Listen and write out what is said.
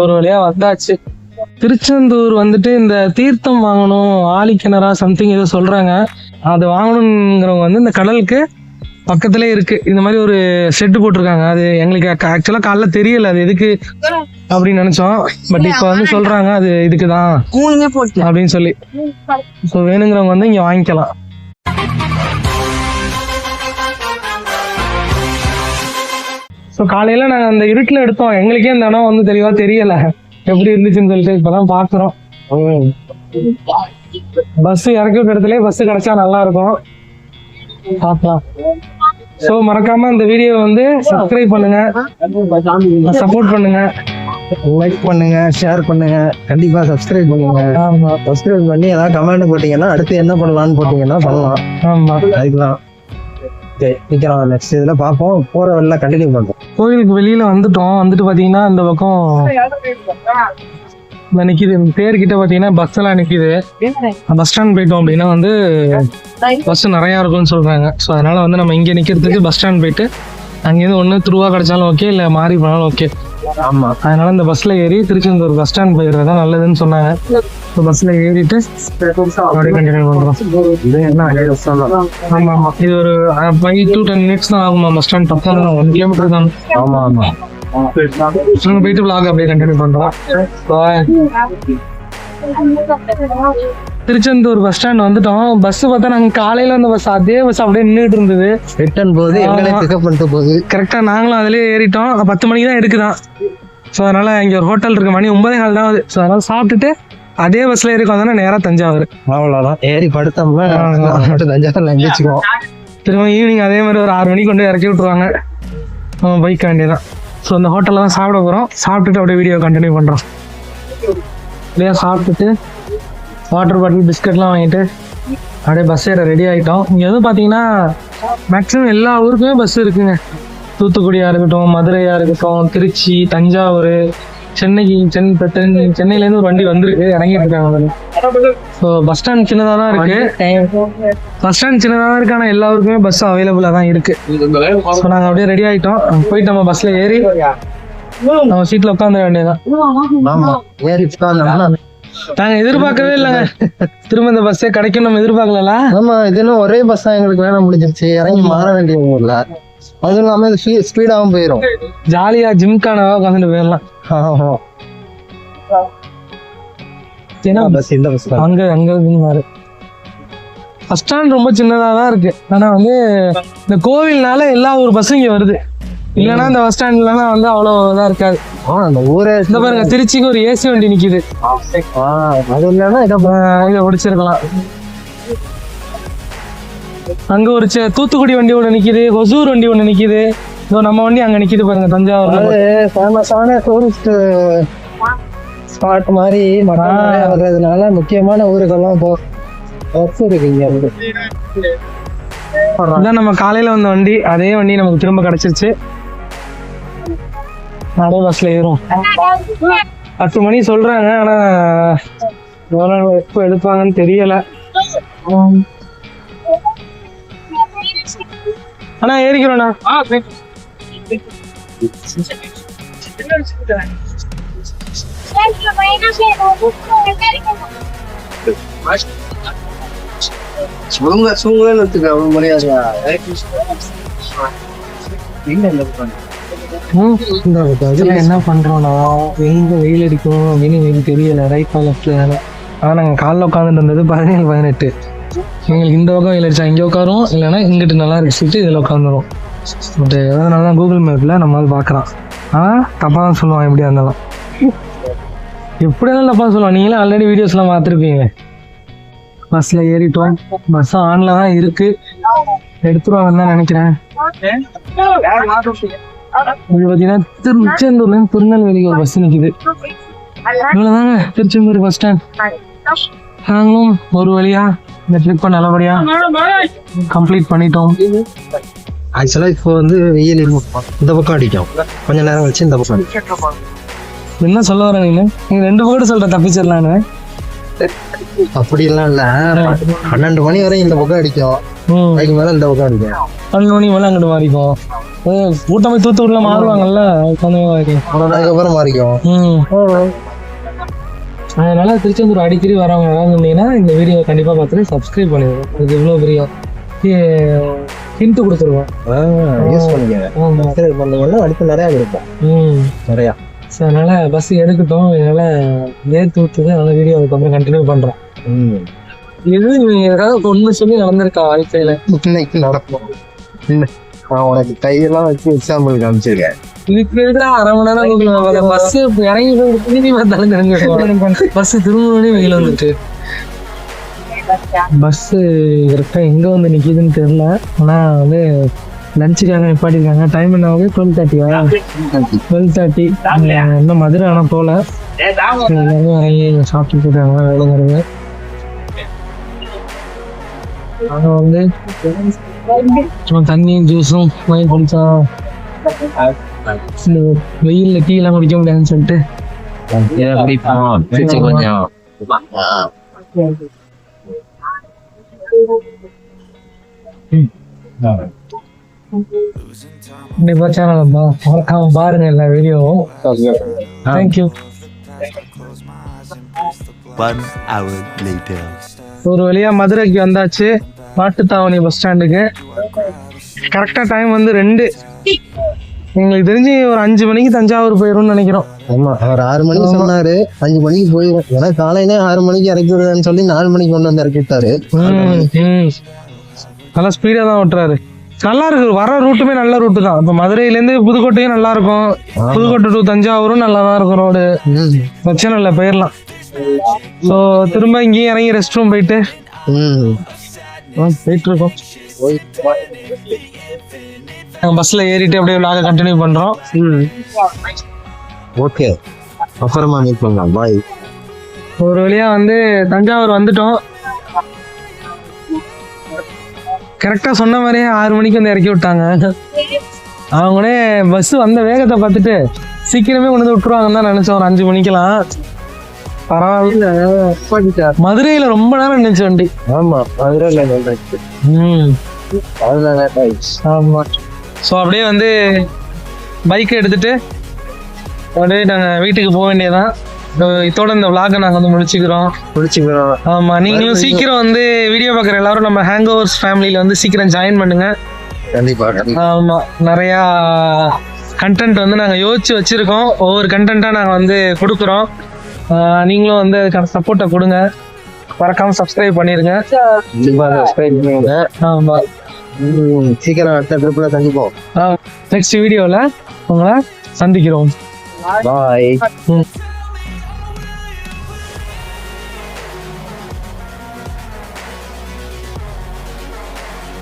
ஒரு வழியா வந்தாச்சு. திருச்செந்தூர் வந்துட்டு இந்த தீர்த்தம் வாங்கணும், ஆழிக்கிணறா சம்திங் ஏதோ சொல்றாங்க. அது வாங்கணுங்கிறவங்க வந்து இந்த கடலுக்கு பக்கத்திலே இருக்கு இந்த மாதிரி ஒரு ஷெட்டு போட்டிருக்காங்க. அது எங்களுக்கு ஆக்சுவலா காலைல தெரியல அது எதுக்கு அப்படின்னு நினைச்சோம். பட் இப்போ வந்து சொல்றாங்க அது இதுக்குதான் அப்படின்னு சொல்லி. ஸோ வேணுங்கிறவங்க வந்து இங்க வாங்கிக்கலாம். ஸோ காலையில நாங்கள் அந்த இருட்டில் எடுத்தோம். எங்களுக்கே இந்த இடம் வந்து தெளிவா தெரியல எப்படி இருந்துச்சுன்னு சொல்லிட்டு இப்பதான் பாக்குறோம். பஸ் இறக்கி விட்ட இடத்துல பஸ் கிடைச்சா நல்லா இருக்கும், பார்க்கலாம். ஸோ மறக்காம இந்த வீடியோ வந்து சப்ஸ்கிரைப் பண்ணுங்க, சப்போர்ட் பண்ணுங்க, லைக் பண்ணுங்க, ஷேர் பண்ணுங்க, கண்டிப்பா சப்ஸ்கிரைப் பண்ணுங்க. சப்ஸ்கிரைப் பண்ணி ஏதாவது கமெண்ட் போட்டீங்கன்னா அடுத்து என்ன பண்ணலாம்னு போட்டீங்கன்னா பண்ணலாம். ஆமா, அதுக்குதான் நிக்கிறோம். நெக்ஸ்ட் இதுல பார்ப்போம். போற வழியில கண்டினியூ பண்றோம். கோயிலுக்கு வெளியில வந்துட்டோம். வந்துட்டு பாத்தீங்கன்னா இந்த பக்கம் நிக்குது பேர்கிட்ட பாத்தீங்கன்னா பஸ் எல்லாம் நிக்குது. பஸ் ஸ்டாண்ட் போயிட்டோம் அப்படின்னா வந்து பஸ் நிறைய இருக்கும்னு சொல்றாங்க. ஸோ அதனால வந்து நம்ம இங்க நிக்கிறதுக்கு பஸ் ஸ்டாண்ட் போயிட்டு அங்கேருந்து ஒன்று திருவா கிடைச்சாலும் ஓகே, இல்லை மாறி போனாலும் ஓகே. ஆமா, அதனால இந்த பஸ்ல ஏறி திருச்செந்தூர் பஸ் ஸ்டாண்ட் போயிடுறதா நல்லதுன்னு சொன்னாங்க. பஸ்ல ஏறிட்டு அப்படியே கண்டினியூ பண்றோம். இது என்ன ஆமா ஆமா, இது ஒரு 5 to 10 minutes தான் ஆகுமா. பஸ் ஸ்டாண்ட் பக்கம் 1 kilometer தான். ஆமா ஆமா, நாங்க போயிட்டு vlog அப்படியே கண்டினியூ பண்றோம். திருச்செந்தூர் பஸ் ஸ்டாண்ட் வந்துட்டோம். பஸ் பார்த்தா நாங்க காலையில வந்த பஸ், அதே பஸ் அப்படியே நின்றுட்டு இருந்தது. ரிட்டர்ன் போகுது, எங்களே பிக்கப் பண்ணிட்டு போகுது. கரெக்டா நாங்களும் அதுலயே ஏறிட்டோம். 10 மணிக்கு தான் எடுக்குதான். ஸோ அதனால இங்க ஒரு ஹோட்டல் இருக்கு, மணி 9:15 தான் ஆகுது. ஸோ அதனால சாப்பிட்டுட்டு அதே பஸ்ல ஏறி வந்தோம்னா நேரா தஞ்சாவூர். அவ்வளோதான், ஏறி படுத்தோம்னா தஞ்சாவூர்ல எங்கேச்சுக்குவோம். திரும்ப ஈவினிங் அதே மாதிரி ஒரு 6 மணிக்கு கொண்டு இறக்கி விட்டுருவாங்க. நம்ம பைக் வேண்டியதான். ஸோ அந்த ஹோட்டலில் தான் சாப்பிட போகிறோம். சாப்பிட்டுட்டு அப்படியே வீடியோ கண்டினியூ பண்ணுறோம். இல்லையா, சாப்பிட்டுட்டு வாட்டர் பாட்டில் பிஸ்கட்லாம் வாங்கிட்டு அப்படியே பஸ் ஏற ரெடி ஆகிட்டோம். இங்கே வந்து பார்த்தீங்கன்னா மேக்ஸிமம் எல்லா ஊருக்குமே பஸ் இருக்குங்க. தூத்துக்குடியாக இருக்கட்டும், மதுரையாக இருக்கட்டும், திருச்சி, தஞ்சாவூர், சென்னைக்கு சென்னையிலேருந்து ஒரு வண்டி வந்திருக்கு, இறங்கிட்டு இருக்காங்க. ஸோ பஸ் ஸ்டாண்ட் சின்னதாக தான் இருக்கு. பஸ் ஸ்டாண்ட் சின்னதாக தான் இருக்கு, ஆனால் எல்லா ஊருக்குமே பஸ் அவைலபிளாக தான் இருக்கு. ஸோ நாங்கள் அப்படியே ரெடி ஆகிட்டோம். போயிட்டு நம்ம பஸ்ல ஏறி நம்ம சீட்ல உட்காந்துட வேண்டியதான். நாங்க எதிர்பார்க்கவே இல்லைங்க, திரும்ப இந்த பஸ்ஸே கிடைக்கும் நம்ம எதிர்பார்க்கல. ஆமா, இதுன்னு ஒரே பஸ் தான் எங்களுக்கு வேலை முடிஞ்சிருச்சு. இறங்கி மாற வேண்டிய ஊர்ல, அதுவும் இல்லாம ஸ்பீடாகவும் போயிடும். ஜாலியா ஜிம்கானவா உட்காந்துட்டு போயிடலாம். அங்க அங்க பஸ் ஸ்டாண்ட் ரொம்ப சின்னதா தான் இருக்கு. ஆனா வந்து இந்த கோவில்னால எல்லா ஒரு பஸ்ஸும் இங்க வருது. இல்லைன்னா இந்த பஸ் ஸ்டாண்ட்லாம் வந்து அவ்வளோ இதாக இருக்காது. அந்த ஊரே இந்த பாருங்க, திருச்சிக்கு ஒரு ஏசி வண்டி நிக்குது. அது இல்லைன்னா இதை பிடிச்சிருக்கலாம். அங்க ஒரு தூத்துக்குடி வண்டி ஒண்ணு நிக்குது, ஒசூர் வண்டி ஒண்ணு நிக்குது. இதோ நம்ம வண்டி அங்க நிக்குது பாருங்க, தஞ்சாவூர். ஃபேமஸான டூரிஸ்ட் ஸ்பாட் மாதிரி வர்றதுனால முக்கியமான ஊருக்கெல்லாம் பஸ் இருக்கு இங்க இருந்து. அதான் நம்ம காலையில வந்த வண்டி, அதே வண்டி நமக்கு திரும்ப கிடைச்சிருச்சு. அதே பஸ்ல ஏறும். 10 மணி சொல்றாங்க, ஆனா எப்போ எடுப்பாங்கன்னு தெரியல. ஆனா ஏறிக்கிறோண்ணா. என்ன பண்றோம்னா, எங்க வெயில் அடிக்கும் அப்படின்னு எனக்கு தெரியல. ரைட் லெஃப்ட்ல. ஆனா நாங்க காலைல உட்காந்துட்டு இருந்தது 17-18. எங்களுக்கு இந்த பக்கம் வெயில் அடிச்சா இங்க உட்காரும், இல்லைன்னா இங்கிட்டு நல்லா இருக்கு சீட்டு, இதுல உட்காந்துரும். பட் அதனாலதான் கூகுள் மேப்ல நம்மளால பாக்குறான். ஆனா தப்பா தான் சொல்லுவான். எப்படியா இருந்தாலும் எப்படியாலும் தப்பா சொல்லுவான். நீங்களும் ஆல்ரெடி வீடியோஸ் எல்லாம் பார்த்துருப்பீங்க. பஸ்ல ஏறிட்டோம். பஸ் ஆன்ல தான் இருக்கு, எடுத்துருவாங்கன்னு தான் நினைக்கிறேன். இது பாத்தீங்கன்னா திருச்செந்தூர்ல இருந்து திருநெல்வேலிக்கு ஒரு பஸ் நிக்குது. இவ்வளவுதாங்க திருச்செந்தூர் பஸ் ஸ்டாண்ட். நாங்களும் ஒரு வழியா இந்த ட்ரிப்பை நல்லபடியா கம்ப்ளீட் பண்ணிட்டோம். ஆக்சுவலா இப்போ வந்து வெயில் இந்த பக்கம் அடிக்கும், கொஞ்ச நேரம் வச்சு இந்த பக்கம். என்ன சொல்ல வரேன் நீங்க 2 பக்கம் சொல்ற தப்பிச்சிடலான்னு. அப்படிலாம் இல்ல 12 மணி வரை இந்த பக்கம் அடிக்கும், அதுக்கு மேல இந்த பக்கம் அடிக்கும். 12 மணி மேலே அங்கிட்டு மாறிக்கும். கூட்டமே தூத்துக்குடில மாறுவாங்கல்ல, அதுக்கப்புறம் மாறிக்கும். அதனால திருச்செந்தூர் அடிக்கடி வரவங்க யாராவது இருந்தீங்கன்னா இந்த வீடியோ கண்டிப்பாக பார்த்துட்டு சப்ஸ்கிரைப் பண்ணிடுவோம். அதுக்கு எவ்வளோ பெரிய ஹிண்ட் கொடுத்துருவோம். யூஸ் பண்ணிக்கங்க. சப்ஸ்கிரைப் பண்ணீங்கன்னா அடுத்து நிறையா இருக்கும். நிறையா. ஸோ அதனால பஸ் எடுக்கட்டும், இதனால ஏற்று விட்டுது. அதனால வீடியோ அதுக்கப்புறம் கண்டினியூ பண்ணுறோம். இது நீங்கள் ஏதாவது ஒன்று சொல்லி நடந்திருக்கா வாழ்க்கையில்? இன்னைக்கு நடக்கும். உனக்கு கையெல்லாம் வச்சு எக்ஸாம்பிள் காமிச்சிருக்கேன். இதுக்கு எதிராக அரை மணி நேரம் பஸ் இறங்கி திரும்பி பார்த்தாலும் தெரிஞ்சுக்கணும். பஸ் திரும்ப வெயில் வந்துட்டு பஸ்ஸு கரெக்டாக எங்கே வந்து நிற்கிதுன்னு தெரியல. ஆனால் வந்து லஞ்சுக்காக நிப்பாட்டிருக்காங்க. டைம் என்ன ஆகுது? 12:30. 12:30. இன்னும் மதுரை ஆனால் போகல. எல்லாருமே இறங்கி சாப்பிட்டு போயிட்டாங்க வேலைங்கிறது. நாங்கள் வந்து சும்மா தண்ணியும் ஜூஸும் வாங்கி குடித்தோம். வெயிலில் டீ எல்லாம் குடிக்க முடியாதுன்னு சொல்லிட்டு கொஞ்சம் கண்டிப்பா சேனல் மறக்காம பாருங்க எல்லா வீடியோவும். தேங்க்யூ. 1 hour later. ஒரு வழியா மதுரைக்கு வந்தாச்சு, மாட்டுத்தாவணி பஸ் ஸ்டாண்டுக்கு. கரெக்டா டைம் வந்து 2. எங்களுக்கு தெரிஞ்சு ஒரு 5 மணிக்கு தஞ்சாவூர் போயிடும்னு நினைக்கிறோம். ஆமா, அவர் 6 மணிக்கு சொன்னாரு, 5 மணிக்கு போயிடும். ஏன்னா காலையில 6 மணிக்கு இறக்கி விடுறேன்னு சொல்லி 4 மணிக்கு கொண்டு வந்து இறக்கி விட்டாரு. நல்லா ஸ்பீடா தான் ஓட்டுறாரு. நல்லா இருக்கு, வர ரூட்டுமே நல்ல ரூட்டு தான். இப்போ மதுரையிலேருந்து புதுக்கோட்டையும் நல்லா இருக்கும், புதுக்கோட்டை டு தஞ்சாவூரும் நல்லா தான் இருக்கும் ரோடு. பிரச்சனை இல்லை, போயிடலாம். ஸோ திரும்ப இங்கேயும் இறங்கி ரெஸ்ட் ரூம் போயிட்டு போயிட்டு இருக்கோம். நாங்கள் பஸ்ஸில் ஏறிட்டு அப்படியே விளாக கண்டினியூ பண்ணுறோம். ஓகே, அப்புறமா மீட் பண்ணலாம். பாய். ஒரு வழியாக வந்து தஞ்சாவூர் வந்துட்டோம். கரெக்டாக சொன்ன மாதிரியே 6 மணிக்கு வந்து இறக்கி விட்டாங்க. அவங்களே பஸ் வந்த வேகத்தை பார்த்துட்டு சீக்கிரமே கொண்டு வந்து விட்டுருவாங்கன்னு தான் நினச்சோம். ஒரு 5 மணிக்கெல்லாம். பரவாயில்ல, மதுரையில் ரொம்ப நேரம் நினைச்சு வண்டி. ஆமா, மதுரையில் ஆமா. ஸோ அப்படியே வந்து பைக்கை எடுத்துட்டு அப்படியே நாங்கள் வீட்டுக்கு போக வேண்டியதான். இதோட இந்த விளாகை நாங்கள் வந்து முடிச்சுக்கிறோம். ஆமாம், நீங்களும் சீக்கிரம் வந்து வீடியோ பார்க்குற எல்லாரும் நம்ம ஹேங் ஓவர்ஸ் ஃபேமிலியில் வந்து சீக்கிரம் ஜாயின் பண்ணுங்க. கண்டிப்பாக. ஆமாம், நிறையா கண்டென்ட் வந்து நாங்கள் யோசிச்சு வச்சுருக்கோம். ஒவ்வொரு கண்டென்ட்டாக நாங்கள் வந்து கொடுக்குறோம். நீங்களும் வந்து அதுக்கான சப்போர்ட்டை கொடுங்க. மறக்காமல் சப்ஸ்கிரைப் பண்ணிடுங்க. ஆமாம், சீக்கிரம் அடுத்த ட்ரிப்பில் சந்திப்போம். நெக்ஸ்ட் வீடியோவில் உங்களை சந்திக்கிறோம். பாய்.